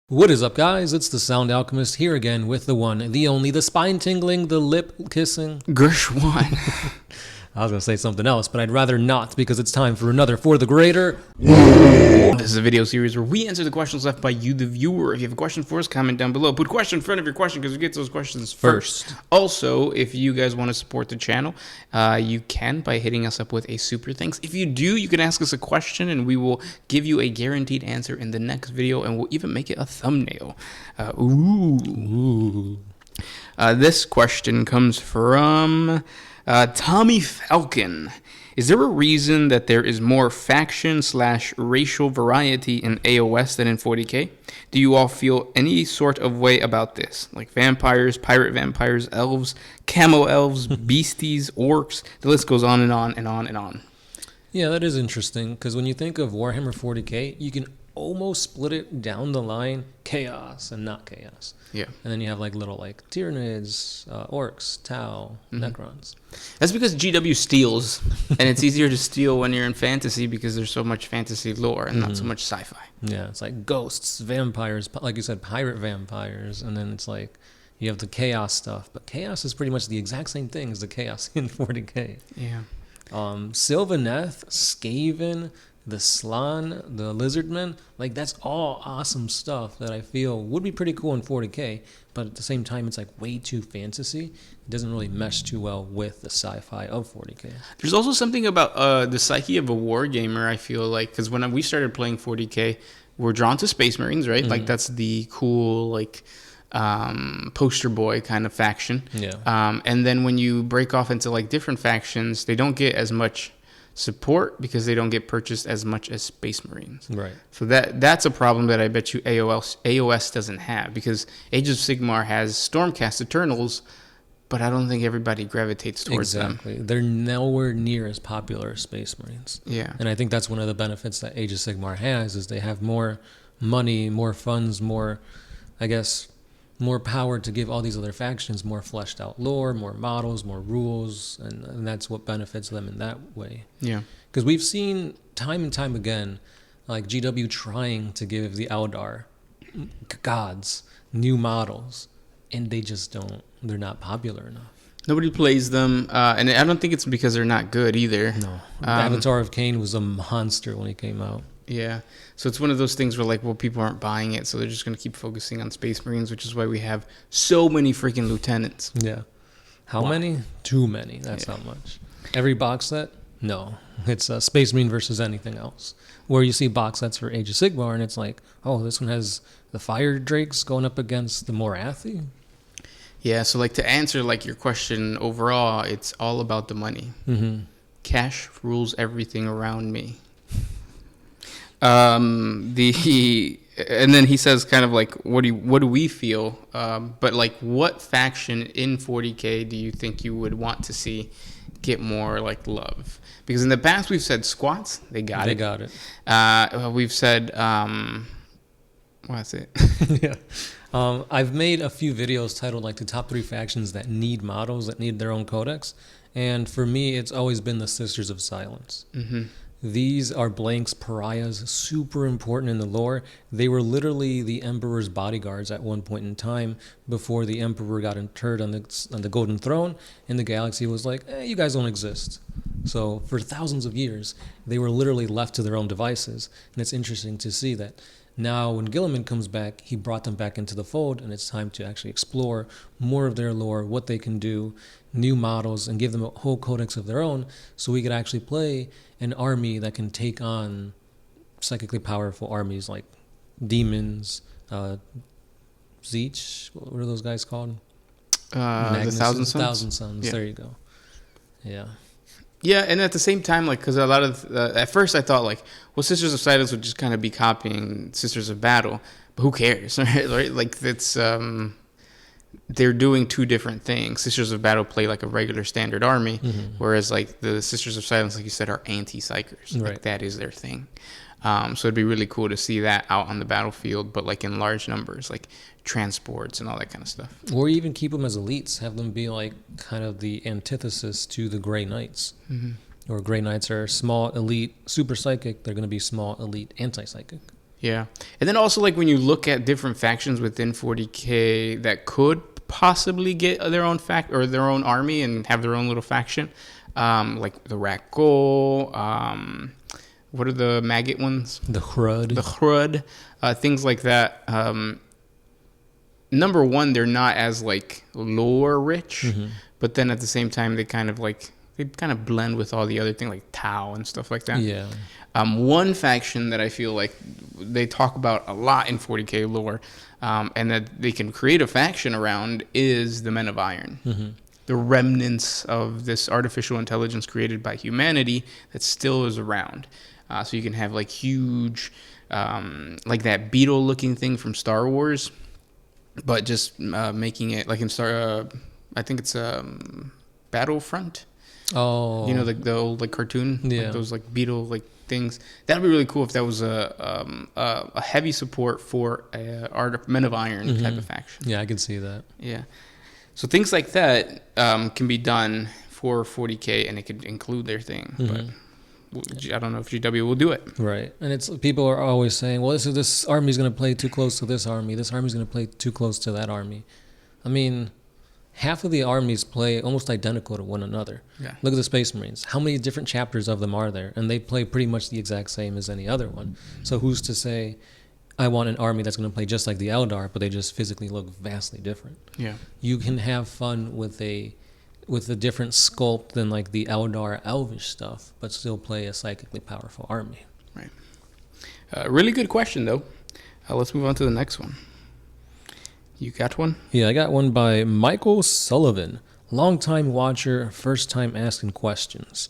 What is up, guys? It's the Sound Alchemist here again with the one, the only, the spine-tingling, the lip-kissing Gershwan. I was going to say something else, but I'd rather not because it's time for another For the Greater. This is a video series where we answer the questions left by you, the viewer. If you have a question for us, comment down below. Put question in front of your question because we get those questions first. Also, if you guys want to support the channel, you can by hitting us up with a super thanks. If you do, you can ask us a question and we will give you a guaranteed answer in the next video, and we'll even make it a thumbnail. This question comes from Tommy Falcon. Is there a reason that there is more faction/racial variety in AOS than in 40K? Do you all feel any sort of way about this? Like vampires, pirate vampires, elves, camo elves, beasties, orcs, the list goes on and on and on and on. Yeah, that is interesting because when you think of Warhammer 40K, you can almost split it down the line, chaos and not chaos. Yeah. And then you have like little like Tyranids, orcs, Tau, Necrons. That's because GW steals, and it's easier to steal when you're in fantasy because there's so much fantasy lore and not so much sci-fi. Yeah, it's like ghosts, vampires, like you said, pirate vampires, and then it's like you have the chaos stuff. But chaos is pretty much the exact same thing as the chaos in 40K. Yeah. Sylvaneth, Skaven, the Slann, the Lizardmen, like that's all awesome stuff that I feel would be pretty cool in 40K, but at the same time it's like way too fantasy. It doesn't really mesh too well with the sci-fi of 40K. There's also something about the psyche of a wargamer, I feel like, because when we started playing 40K, we're drawn to Space Marines, right? Like that's the cool, like, poster boy kind of faction. Yeah. And then when you break off into like different factions, they don't get as much support because they don't get purchased as much as Space Marines. Right. So that's a problem that I bet you AOS doesn't have, because Age of Sigmar has Stormcast Eternals, but I don't think everybody gravitates towards them. Exactly. They're nowhere near as popular as Space Marines. Yeah. And I think that's one of the benefits that Age of Sigmar has is they have more money, more funds, more, I guess, more power to give all these other factions more fleshed out lore, more models, more rules, and that's what benefits them in that way. Yeah. Because we've seen time and time again, like GW trying to give the Eldar gods new models, and they just don't, they're not popular enough. Nobody plays them, and I don't think it's because they're not good either. No. Avatar of Cain was a monster when he came out. Yeah. So it's one of those things where, like, well, people aren't buying it, so they're just going to keep focusing on Space Marines, which is why we have so many freaking lieutenants. Yeah. How many? Too many. That's not much. Every box set? No. It's Space Marine versus anything else. Where you see box sets for Age of Sigmar, and it's like, oh, this one has the Fire Drakes going up against the Morathi? Yeah, so, like, to answer, like, your question overall, it's all about the money. Mm-hmm. Cash rules everything around me. And then he says kind of like, what do we feel? But like, what faction in 40K do you think you would want to see get more like love? Because in the past we've said squats, they got it. We've said, what's it? Yeah. I've made a few videos titled like the top 3 factions that need models, that need their own codex. And for me, it's always been the Sisters of Silence. Mm-hmm. These are Blank's pariahs, super important in the lore. They were literally the Emperor's bodyguards at one point in time before the Emperor got interred on the Golden Throne, and the galaxy was like, you guys don't exist. So for thousands of years, they were literally left to their own devices. And it's interesting to see that now when Gilliman comes back, he brought them back into the fold, and it's time to actually explore more of their lore, what they can do, new models, and give them a whole codex of their own so we could actually play an army that can take on psychically powerful armies like demons, Zeech, what are those guys called? The Thousand Sons? Thousand Sons, yeah. There you go. Yeah. Yeah, and at the same time, like, because a lot of, at first I thought, like, well, Sisters of Silence would just kind of be copying Sisters of Battle, but who cares, right? Like, it's, they're doing two different things. Sisters of Battle play like a regular standard army, whereas, like, the Sisters of Silence, like you said, are anti-psychers. Right. Like, that is their thing. So it'd be really cool to see that out on the battlefield, but, like, in large numbers, like transports and all that kind of stuff. Or even keep them as elites, have them be like kind of the antithesis to the Grey Knights. Or Grey Knights are small elite super psychic, they're going to be small elite anti-psychic. Yeah. And then also, like, when you look at different factions within 40K that could possibly get their own their own army and have their own little faction, like the Rakgol, what are the maggot ones? The Hrud. The Hrud, things like that. Number one, they're not as, like, lore rich, but then at the same time, they kind of blend with all the other things, like Tau and stuff like that. Yeah. One faction that I feel like they talk about a lot in 40K lore, and that they can create a faction around, is the Men of Iron. The remnants of this artificial intelligence created by humanity that still is around. So you can have, like, huge, like that beetle-looking thing from Star Wars, but just making it like in I think it's Battlefront. Oh, You know, like the old, like, cartoon, Yeah. like those, like, beetle, like, things. That'd be really cool if that was a heavy support for a Men of Iron type of faction. yeah, I can see that. Yeah. So things like that can be done for 40K, and it could include their thing. But I don't know if GW will do it. Right. And it's people are always saying, well, this army's going to play too close to this army. This army's going to play too close to that army. I mean, half of the armies play almost identical to one another. Yeah. Look at the Space Marines. How many different chapters of them are there? And they play pretty much the exact same as any other one. So who's to say I want an army that's going to play just like the Eldar, but they just physically look vastly different? Yeah. You can have fun with a different sculpt than like the Eldar Elvish stuff, but still play a psychically powerful army. Right. Really good question, though. Let's move on to the next one. You got one? Yeah, I got one by Michael Sullivan, longtime watcher, first time asking questions.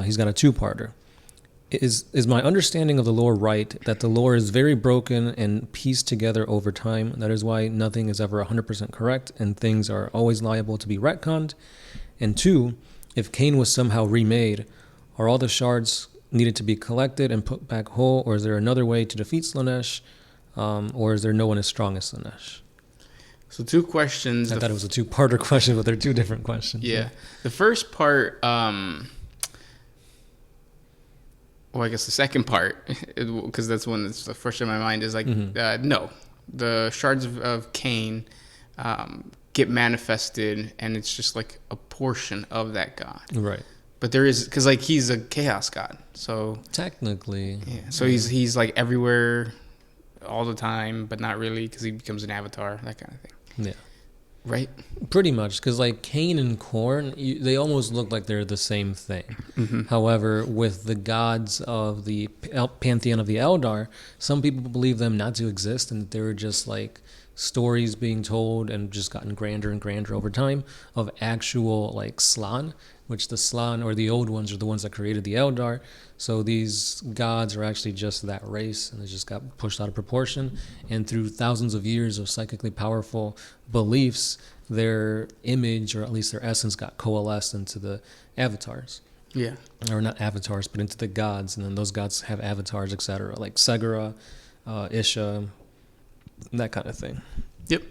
He's got a two-parter. Is my understanding of the lore right, that the lore is very broken and pieced together over time? That is why nothing is ever 100% correct and things are always liable to be retconned? And two, if Kane was somehow remade, are all the shards needed to be collected and put back whole, or is there another way to defeat Slaanesh, or is there no one as strong as Slaanesh? So two questions. I thought it was a two-parter question, but they're two different questions. Yeah. The first part, well, I guess the second part, because that's one that's the first in my mind, is like, no. The shards of Cain get manifested, and it's just like a portion of that god. Right. But there is, because, like, he's a chaos god, so Technically. yeah. So he's like everywhere all the time, but not really, because he becomes an avatar, that kind of thing. Yeah. Right? Pretty much, because like Cain and Khorne, they almost look like they're the same thing. However, with the gods of the pantheon of the Eldar, some people believe them not to exist, and that they were just like stories being told and just gotten grander and grander over time of actual like Slann, which the Slann, or the old ones, are the ones that created the Eldar. So these gods are actually just that race, and they just got pushed out of proportion. And through thousands of years of psychically powerful beliefs, their image, or at least their essence, got coalesced into the avatars. Yeah. Or not avatars, but into the gods. And then those gods have avatars, etc., like Segura, Isha, that kind of thing. Yep.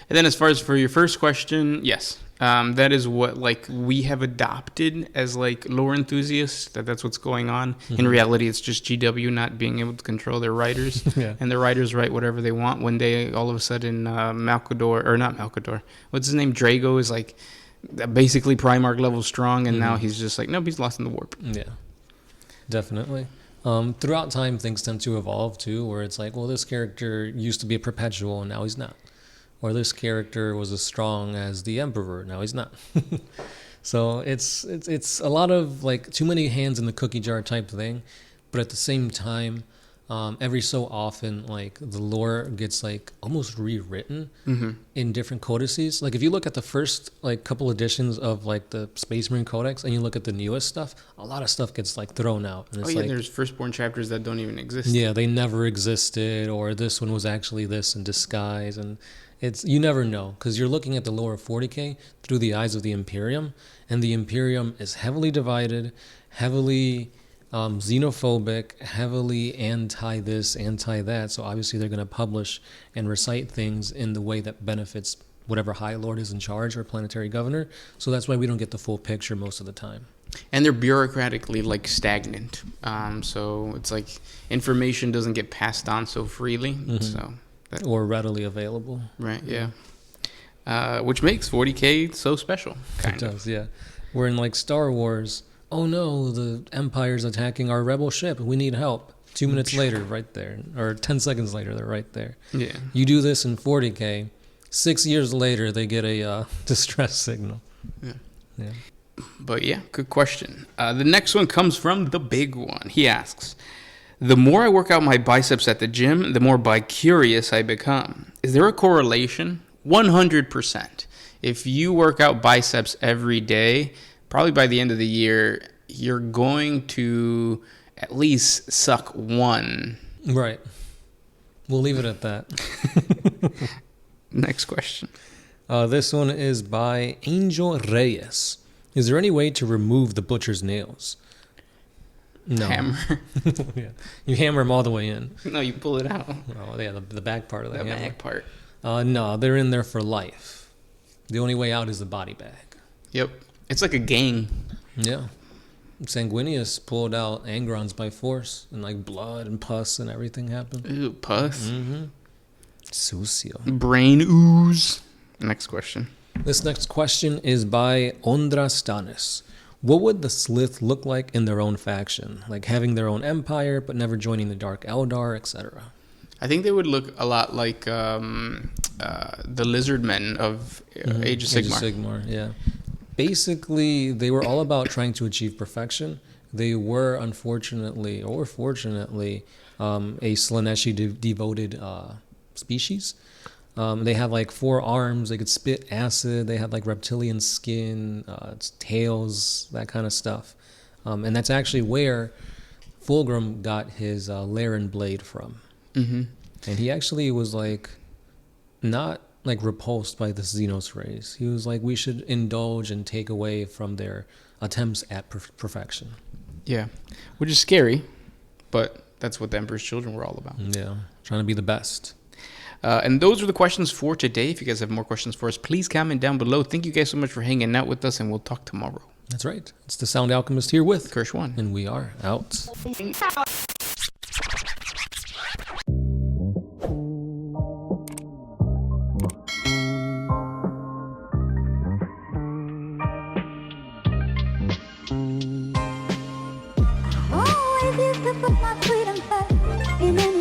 And then as far as for your first question, yes. That is what, like, we have adopted as, like, lore enthusiasts, that's what's going on. In reality, it's just GW not being able to control their writers. Yeah. And the writers write whatever they want. One day, all of a sudden, Malcador, or not Malcador, what's his name? Drago is, like, basically Primarch level strong, and now he's just like, nope, he's lost in the warp. Yeah, definitely. Throughout time, things tend to evolve, too, where it's like, well, this character used to be a perpetual, and now he's not. Or this character was as strong as the Emperor, now he's not. So it's a lot of like too many hands in the cookie jar type thing, but at the same time, every so often, like the lore gets like almost rewritten in different codices. Like if you look at the first like couple editions of like the Space Marine Codex, and you look at the newest stuff, a lot of stuff gets like thrown out. And it's There's firstborn chapters that don't even exist. Yeah, they never existed, or this one was actually this in disguise, and you never know, because you're looking at the lore of 40K through the eyes of the Imperium, and the Imperium is heavily divided, heavily xenophobic, heavily anti-this, anti-that, so obviously they're going to publish and recite things in the way that benefits whatever High Lord is in charge or planetary governor, so that's why we don't get the full picture most of the time. And they're bureaucratically like stagnant. So it's like information doesn't get passed on so freely. So or readily available. Right, yeah. Which makes 40K so special. It does, yeah. We're in like Star Wars. Oh no, the Empire's attacking our rebel ship. We need help. 2 minutes later, right there. Or 10 seconds later, they're right there. Yeah. You do this in 40K. 6 years later, they get a distress signal. Yeah. But yeah, good question. The next one comes from the big one. He asks, the more I work out my biceps at the gym, the more bicurious I become. Is there a correlation? 100%. If you work out biceps every day, probably by the end of the year, you're going to at least suck one. Right. We'll leave it at that. Next question. This one is by Angel Reyes. Is there any way to remove the butcher's nails? No. Hammer. Yeah. You hammer them all the way in. No, you pull it out. Oh, yeah, the back part of the hammer. The back part. No, they're in there for life. The only way out is the body bag. Yep. It's like a gang. Yeah. Sanguinius pulled out Angrons by force, and like blood and pus and everything happened. Ooh, pus. Sucio. Brain ooze. Next question. This next question is by Ondra Stanis. What would the Slith look like in their own faction? Like having their own empire, but never joining the Dark Eldar, etc. I think they would look a lot like the lizard men of Age of Sigmar. Age of Sigmar, yeah. Basically, they were all about trying to achieve perfection. They were, unfortunately, or fortunately, a Slaaneshi devoted species. They had like 4 arms. They could spit acid. They had like reptilian skin, tails, that kind of stuff. And that's actually where Fulgrim got his Laren blade from. And he actually was like not like repulsed by the Xenos race. He was like, we should indulge and take away from their attempts at perfection. Yeah, which is scary, but that's what the Emperor's Children were all about. Yeah, trying to be the best. And those are the questions for today. If you guys have more questions for us, please comment down below. Thank you guys so much for hanging out with us, and we'll talk tomorrow. That's right. It's the Sound Alchemist here with Kirsch1. And we are out. Always used to put my freedom first, and then